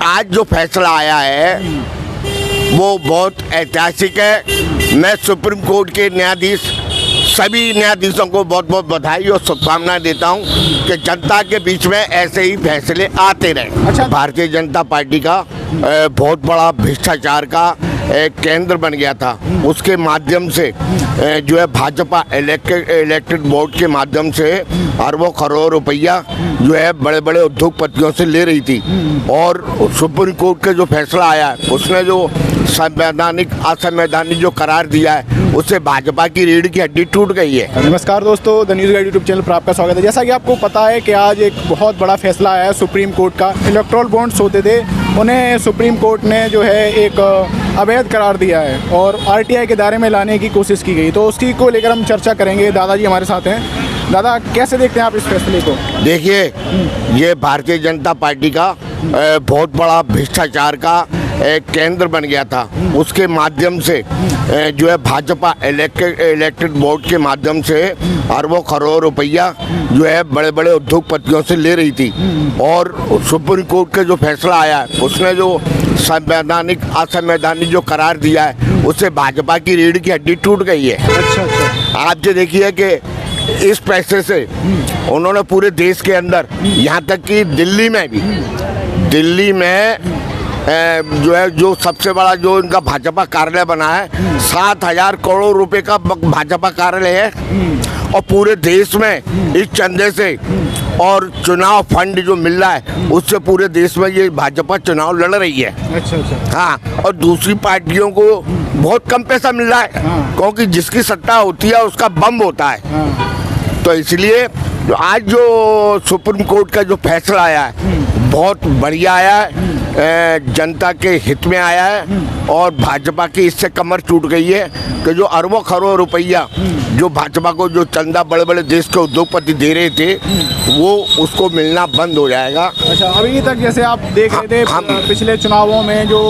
आज जो फैसला आया है वो बहुत ऐतिहासिक है। मैं सुप्रीम कोर्ट के न्यायाधीश सभी न्यायाधीशों को बहुत बहुत बधाई और शुभकामनाएं देता हूं कि जनता के बीच में ऐसे ही फैसले आते रहे। अच्छा, भारतीय जनता पार्टी का बहुत बड़ा भ्रष्टाचार का केंद्र बन गया था। उसके माध्यम से जो है भाजपा इलेक्टेड बोर्ड के माध्यम से अरबों करोड़ रुपया जो है बड़े बड़े उद्योगपतियों से ले रही थी। और सुप्रीम कोर्ट का जो फैसला आया है उसने जो संवैधानिक असंवैधानिक जो करार दिया है उससे भाजपा की रीढ़ की हड्डी टूट गई है। नमस्कार दोस्तों, the news guide YouTube channel पर आपका स्वागत है। जैसा कि आपको पता है कि आज एक बहुत बड़ा फैसला आया है सुप्रीम कोर्ट का। इलेक्टोरल बॉन्ड्स होते थे, उन्हें सुप्रीम कोर्ट ने जो है एक अवैध करार दिया है और आरटीआई के दायरे में लाने की कोशिश की गई। तो उसकी को लेकर हम चर्चा करेंगे। दादाजी हमारे साथ हैं। दादा, कैसे देखते हैं आप इस फैसले को? देखिए, ये भारतीय जनता पार्टी का बहुत बड़ा भ्रष्टाचार का केंद्र बन गया था। उसके माध्यम से जो है भाजपा इलेक्टेड बोर्ड के माध्यम से अरबों करोड़ रुपया जो है बड़े बड़े उद्योगपतियों से ले रही थी। और सुप्रीम कोर्ट का जो फैसला आया है उसने जो संवैधानिक असंवैधानिक जो करार दिया है उससे भाजपा की रीढ़ की हड्डी टूट गई है। अच्छा। आप जो देखिए कि इस पैसे से उन्होंने पूरे देश के अंदर, यहाँ तक कि दिल्ली में भी, दिल्ली में जो है जो सबसे बड़ा जो इनका भाजपा कार्यालय बना है 7,000 करोड़ रुपए का भाजपा कार्यालय है। और पूरे देश में इस चंदे से और चुनाव फंड जो मिल रहा है उससे पूरे देश में ये भाजपा चुनाव लड़ रही है। अच्छा। हाँ, और दूसरी पार्टियों को बहुत कम पैसा मिल रहा है। हाँ। क्योंकि जिसकी सत्ता होती है उसका बम होता है। हाँ। तो इसलिए आज जो सुप्रीम कोर्ट का जो फैसला आया है बहुत बढ़िया आया है, जनता के हित में आया है। और भाजपा की इससे कमर टूट गई है कि जो अरबों करोड़ रुपया जो भाजपा को जो चंदा बड़े बड़े देश के उद्योगपति दे रहे थे वो उसको मिलना बंद हो जाएगा। अच्छा, अभी तक जैसे आप देख रहे थे पिछले चुनावों में जो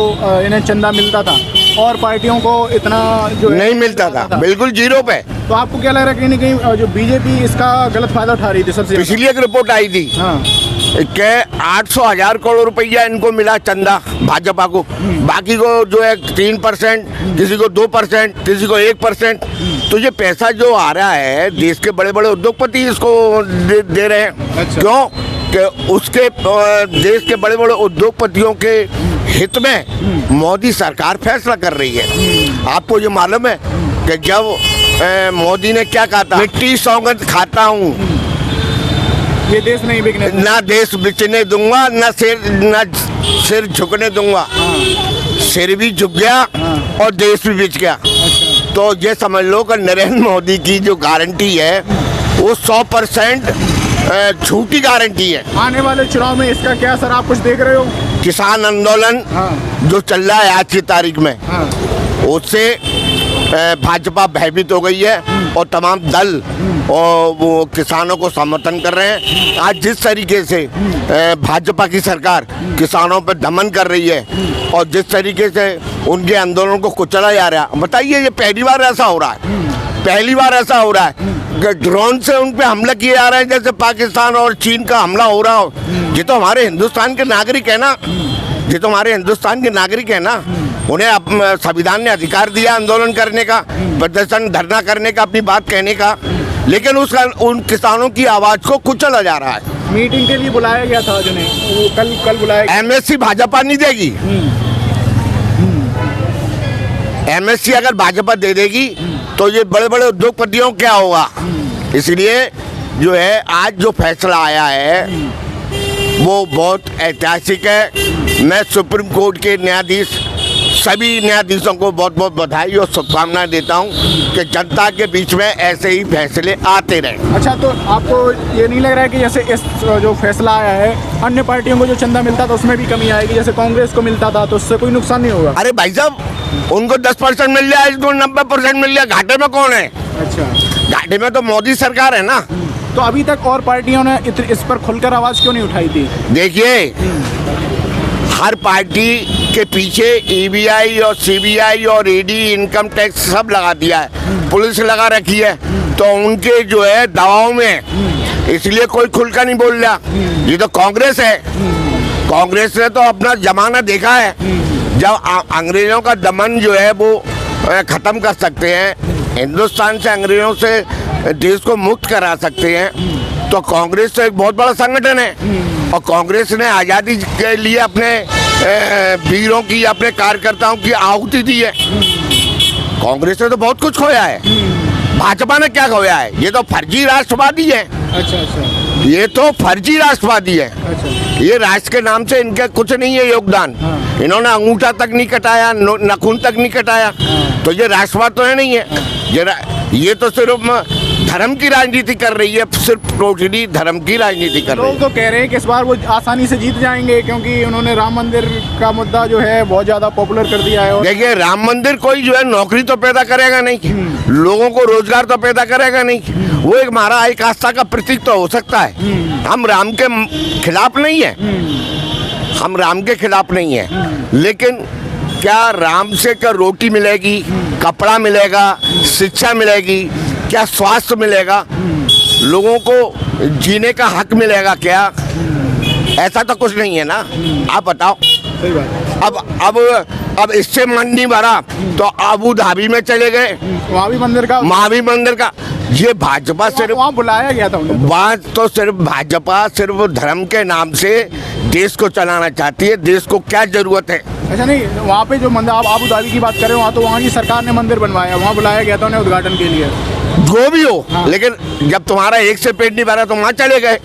इन्हें चंदा मिलता था और पार्टियों को इतना जो नहीं मिलता था, बिल्कुल जीरो पे। तो आपको क्या लग रहा है कहीं ना कहीं जो बीजेपी इसका गलत फायदा उठा रही थी? सबसे पिछली एक रिपोर्ट आई थी कि 800,000 करोड़ रुपया इनको मिला चंदा भाजपा को, बाकी को जो है 3%, किसी को 2%, किसी को 1%। तो ये पैसा जो आ रहा है देश के बड़े बड़े उद्योगपति इसको दे रहे हैं। अच्छा। क्यों कि उसके देश के बड़े बड़े उद्योगपतियों के हित में मोदी सरकार फैसला कर रही है। आपको ये मालूम है कि जब मोदी ने क्या कहा था, मिट्टी सौगंध खाता हूँ, ये देश नहीं बिकने, ना देश बिकने दूंगा, ना सिर झुकने दूंगा। सिर भी झुक गया और देश भी बिक गया। तो ये समझ लो कि नरेंद्र मोदी की जो गारंटी है वो 100% झूठी गारंटी है। आने वाले चुनाव में इसका क्या असर आप कुछ देख रहे हो? किसान आंदोलन जो चल रहा है आज की तारीख में, उससे भाजपा भयभीत हो गई है और तमाम दल और वो किसानों को समर्थन कर रहे हैं। आज जिस तरीके से भाजपा की सरकार किसानों पर दमन कर रही है और जिस तरीके से उनके आंदोलन को कुचला जा रहा है, बताइए ये पहली बार ऐसा हो रहा है। पहली बार ऐसा हो रहा है कि ड्रोन से उन पे हमला किए जा रहे हैं, जैसे पाकिस्तान और चीन का हमला हो रहा हो। ये तो हमारे हिंदुस्तान के नागरिक है ना, ये तो हमारे हिंदुस्तान के नागरिक है ना। उन्हें संविधान ने अधिकार दिया आंदोलन करने का, प्रदर्शन धरना करने का, अपनी बात कहने का, लेकिन उन किसानों की आवाज को कुचला जा रहा है। मीटिंग के लिए बुलाया गया था जिन्हें, कल बुलाया गया। एमएससी भाजपा नहीं देगी। एमएससी अगर भाजपा दे देगी तो ये बड़े बड़े उद्योगपतियों क्या होगा। इसलिए जो है आज जो फैसला आया है वो बहुत ऐतिहासिक है। मैं सुप्रीम कोर्ट के न्यायाधीश सभी न्यायाधीशों को बहुत बहुत बधाई और शुभकामनाएं देता हूं कि जनता के बीच में ऐसे ही फैसले आते रहे। अच्छा, तो आपको ये नहीं लग रहा है कि जैसे इस जो फैसला आया है अन्य पार्टियों को जो चंदा मिलता था उसमें भी कमी आएगी? जैसे कांग्रेस को मिलता था तो उससे कोई नुकसान नहीं होगा? अरे भाई साहब, उनको 10% मिल जाए, इसको 90% मिल जाए, घाटे में कौन है? अच्छा, घाटे में तो मोदी सरकार है ना। तो अभी तक और पार्टियों ने इस पर खुलकर आवाज क्यों नहीं उठाई थी? देखिए, हर पार्टी के पीछे ईबीआई और सीबीआई और ईडी, इनकम टैक्स सब लगा दिया है, पुलिस लगा रखी है। तो उनके जो है दबाव में इसलिए कोई खुलकर नहीं बोल रहा। ये तो कांग्रेस है, कांग्रेस ने तो अपना जमाना देखा है, जब अंग्रेजों का दमन जो है वो खत्म कर सकते हैं, हिंदुस्तान से अंग्रेजों से देश को मुक्त करा सकते हैं, तो कांग्रेस तो एक बहुत बड़ा संगठन है। और कांग्रेस ने आज़ादी के लिए अपने वीरों की, अपने कार्यकर्ताओं की आहुति दी है। कांग्रेस ने तो बहुत कुछ खोया है, भाजपा ने क्या खोया है? ये तो फर्जी राष्ट्रवादी है। अच्छा अच्छा। ये तो फर्जी राष्ट्रवादी है। अच्छा। ये राष्ट्र के नाम से इनका कुछ नहीं है योगदान। हाँ। इन्होंने अंगूठा तक नहीं कटाया, नाखून तक नहीं कटाया। हाँ। तो ये राष्ट्रवाद तो है नहीं है। ये तो सिर्फ धर्म की राजनीति कर रही है, सिर्फ टोटली धर्म की राजनीति कर रही है। लोग तो कह रहे हैं कि इस बार वो आसानी से जीत जाएंगे, क्योंकि उन्होंने राम मंदिर का मुद्दा जो है बहुत ज्यादा पॉपुलर कर दिया है। और देखिए, राम मंदिर कोई जो है नौकरी तो पैदा करेगा नहीं, लोगों को रोजगार तो पैदा करेगा नहीं। वो एक हमारा एक आस्था का प्रतीक तो हो सकता है। हम राम के खिलाफ नहीं है, हम राम के खिलाफ नहीं है, लेकिन क्या राम से क्या रोटी मिलेगी, कपड़ा मिलेगा, शिक्षा मिलेगी, क्या स्वास्थ्य मिलेगा, लोगों को जीने का हक मिलेगा क्या? ऐसा तो कुछ नहीं है ना। आप बताओ। सही बात है। अब इससे मन नहीं भरा तो अबू धाबी में चले गए, महावीर मंदिर का, महावीर मंदिर का। ये भाजपा सिर्फ वहाँ बुलाया गया था उन्हें। बात तो सिर्फ भाजपा सिर्फ धर्म के नाम से देश को चलाना चाहती है। देश को क्या जरूरत है? अच्छा नहीं, वहाँ पे जो मंदिर आप आबू धाबी की बात कर रहे हो, वहाँ तो वहाँ की सरकार ने मंदिर बनवाया, वहाँ बुलाया गया था उन्हें उद्घाटन के लिए। जो भी हो, हाँ। लेकिन जब तुम्हारा एक से पेट नहीं भरा तो वहाँ चले गए।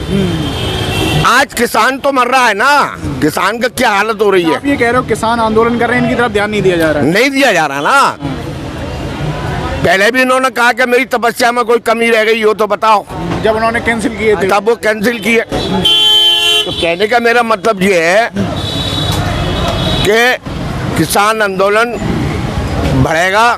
आज किसान तो मर रहा है ना, किसान का क्या हालत हो रही है? आप ये कह रहे हो किसान आंदोलन कर रहे हैं, इनकी तरफ ध्यान नहीं दिया जा रहा है। नहीं दिया जा रहा ना। पहले भी इन्होंने कहा कि मेरी तपस्या में कोई कमी रह गई हो तो बताओ, जब उन्होंने कैंसिल किए थे तब वो कैंसिल किए। तो कहने का मेरा मतलब ये है कि किसान आंदोलन बढ़ेगा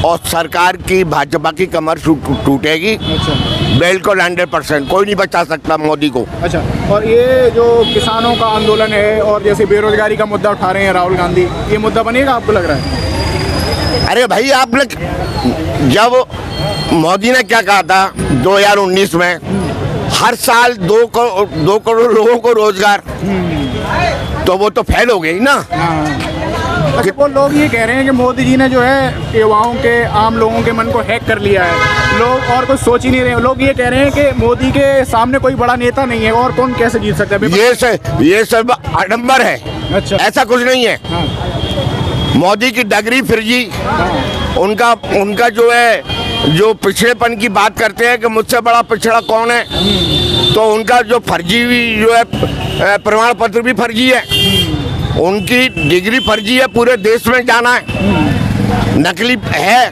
और सरकार की, भाजपा की कमर टूटेगी। अच्छा बिल्कुल 100%। कोई नहीं बचा सकता मोदी को। अच्छा। और ये जो किसानों का आंदोलन है और जैसे बेरोजगारी का मुद्दा उठा रहे हैं राहुल गांधी, ये मुद्दा बनेगा आपको लग रहा है? अरे भाई, आपने जब मोदी ने क्या कहा था 2019 में, हर साल 2 करोड़ लोगों को रोजगार, तो वो तो फेल हो गई ना। अच्छा, वो लोग ये कह रहे हैं कि मोदी जी ने जो है युवाओं के, आम लोगों के मन को हैक कर लिया है, लोग और कुछ सोच ही नहीं रहे। लोग ये कह रहे हैं कि मोदी के सामने कोई बड़ा नेता नहीं है और कौन कैसे जीत सकता है। ये सब आडंबर है। अच्छा। ऐसा कुछ नहीं है। हाँ। मोदी की डगरी फिरजी, उनका जो है, जो पिछड़ेपन की बात करते हैं कि मुझसे बड़ा पिछड़ा कौन है, तो उनका जो फर्जी जो है प्रमाण पत्र भी फर्जी है, उनकी डिग्री फर्जी है, पूरे देश में जाना है, नकली है।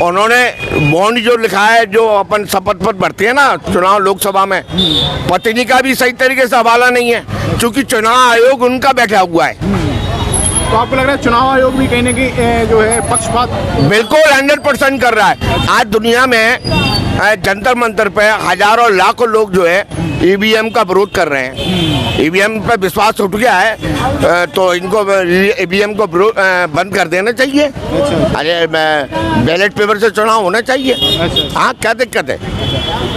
उन्होंने बॉन्ड जो लिखा है, जो अपन शपथ पत्र भरते हैं ना चुनाव लोकसभा में, पत्नी का भी सही तरीके से हवाला नहीं है, क्योंकि चुनाव आयोग उनका बैठा हुआ है। तो आपको लग रहा है चुनाव आयोग भी कहीं ना कहीं जो है पक्षपात? बिल्कुल 100% कर रहा है। आज दुनिया में जंतर मंतर पे हजारों लाखों लोग जो है ईवीएम का विरोध कर रहे हैं। ईवीएम पे विश्वास उठ गया है, तो इनको ईवीएम को बंद कर देना चाहिए। अच्छा। अरे बैलेट पेपर से चुनाव होना चाहिए। अच्छा। हाँ, क्या दिक्कत है?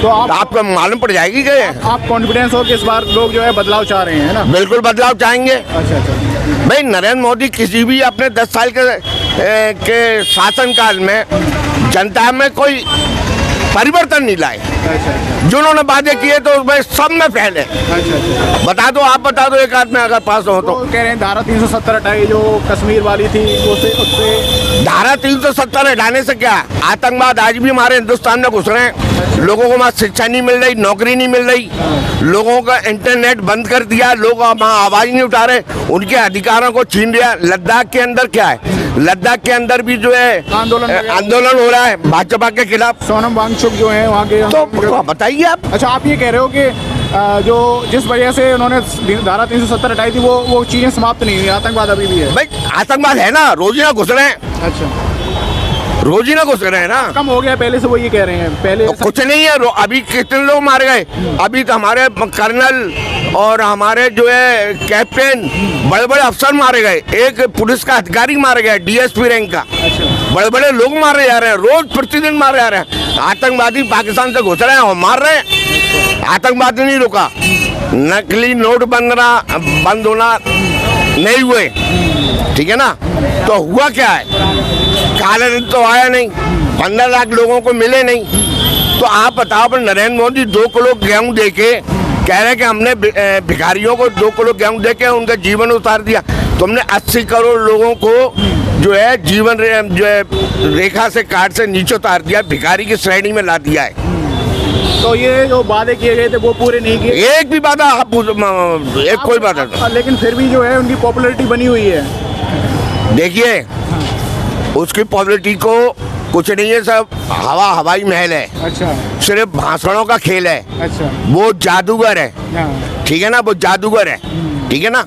तो आपको मालूम पड़ जाएगी कि आप कॉन्फिडेंस हो कि इस बार लोग जो है बदलाव चाह रहे हैं, है ना? बिल्कुल बदलाव चाहेंगे। अच्छा अच्छा। भाई, नरेंद्र मोदी किसी भी अपने 10 साल के शासनकाल में जनता में कोई परिवर्तन नहीं लाए। अच्छा। जो उन्होंने वादे किए तो उसमें सब में फैले। अच्छा। बता दो, आप बता दो एक आध में अगर पास हो तो। कह रहे हैं धारा 370 हटाई, जो कश्मीर वाली थी, उससे धारा 370 हटाने से क्या? आतंकवाद आज भी हमारे हिंदुस्तान में घुस रहे हैं। लोगों को वहाँ शिक्षा नहीं मिल रही, नौकरी नहीं मिल रही, लोगों का इंटरनेट बंद कर दिया, लोग वहाँ आवाज नहीं उठा रहे, उनके अधिकारों को छीन लिया। लद्दाख के अंदर क्या है? लद्दाख के अंदर भी जो है आंदोलन हो रहा है भाजपा के खिलाफ। सोनम वांगचुक जो है वहाँ के, तो बताइए आप। अच्छा, आप ये कह रहे हो कि जो जिस वजह से उन्होंने धारा 370 हटाई थी, वो चीजें समाप्त नहीं हुई, आतंकवाद अभी भी है? भाई, आतंकवाद है ना, रोज ही ना घुस रहे हैं। अच्छा। रोज ही ना घुस रहे हैं ना। कम हो गया पहले से, वो ये कह रहे हैं? पहले तो कुछ नहीं है। अभी कितने लोग मारे गए? अभी तो हमारे कर्नल और हमारे जो है कैप्टन, बड़े बड़े अफसर मारे गए, एक पुलिस का अधिकारी मारे गए, डीएसपी रैंक का। अच्छा। बड़े बड़े लोग मारे जा रहे हैं, रोज प्रतिदिन मारे जा रहे हैं। आतंकवादी पाकिस्तान से घुस रहे हैं और मार रहे हैं। आतंकवादी नहीं रुका, नकली नोट बंद होना नहीं हुए, ठीक है ना। तो हुआ क्या है, काला धन तो आया नहीं, 15 लाख लोगों को मिले नहीं। तो आप बताओ, पर नरेंद्र मोदी 2 किलो गेहूं दे के कह रहे कि हमने भिखारियों को 2 किलो गेहूं दे के उनका जीवन उतार दिया। तुमने 80 करोड़ लोगों को जो है जीवन जो है रेखा से काट से नीचे उतार दिया, भिखारी की श्रेणी में ला दिया है। तो ये जो वादे किए गए थे वो पूरे नहीं किए, एक भी वादा आप एक कोई वादा नहीं। लेकिन फिर भी जो है उनकी पॉपुलैरिटी बनी हुई है। देखिए, उसकी पॉपुलैरिटी को कुछ नहीं है, सब हवाई महल है। अच्छा, सिर्फ भाषणों का खेल है। अच्छा, वो जादूगर है, हाँ, ठीक है ना, वो जादूगर है, ठीक है ना।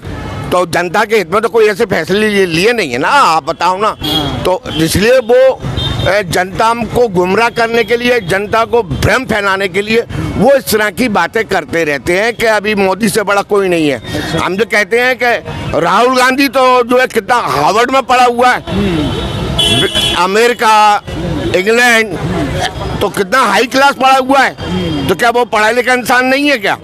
तो जनता के हित में तो कोई ऐसे फैसले लिए नहीं है ना, आप बताओ ना। तो इसलिए वो जनता को गुमराह करने के लिए, जनता को भ्रम फैलाने के लिए वो इस तरह की बातें करते रहते हैं कि अभी मोदी से बड़ा कोई नहीं है। अच्छा। हम जो कहते हैं कि राहुल गांधी तो जो है कितना हार्वर्ड में पढ़ा हुआ है, अमेरिका, इंग्लैंड, तो कितना हाई क्लास पढ़ा हुआ है। तो क्या वो पढ़ा लिखा इंसान नहीं है क्या?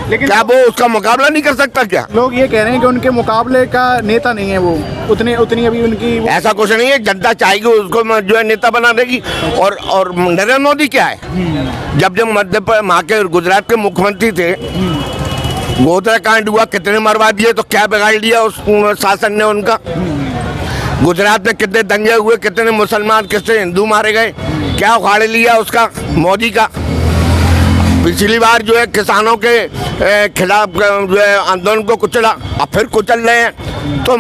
लेकिन क्या वो उसका मुकाबला नहीं कर सकता क्या? लोग ये कह रहे हैं कि उनके मुकाबले का नेता नहीं है वो, उतनी अभी उनकी ऐसा कुछ नहीं है, जनता चाहेगी उसको जो है नेता बना देगी। और नरेंद्र मोदी क्या है, जब मध्य प्रदेश वहाँ के गुजरात के मुख्यमंत्री थे, गोधरा कांड हुआ, कितने मरवा दिए, तो क्या बिगाड़ लिया उस शासन ने उनका? गुजरात में कितने दंगे हुए, कितने मुसलमान कितने हिंदू मारे गए, क्या उखाड़ लिया उसका मोदी का? पिछली बार जो है किसानों के खिलाफ जो है आंदोलन को कुचला, अब फिर कुचल रहे हैं। तो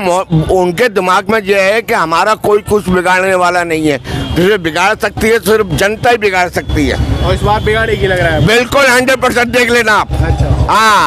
उनके दिमाग में ये है कि हमारा कोई कुछ बिगाड़ने वाला नहीं है, जिसे बिगाड़ सकती है सिर्फ जनता ही बिगाड़ सकती है। और इस बार बिगाड़ेगी लग रहा है। बिल्कुल 100% देख लेना आप। अच्छा, हाँ,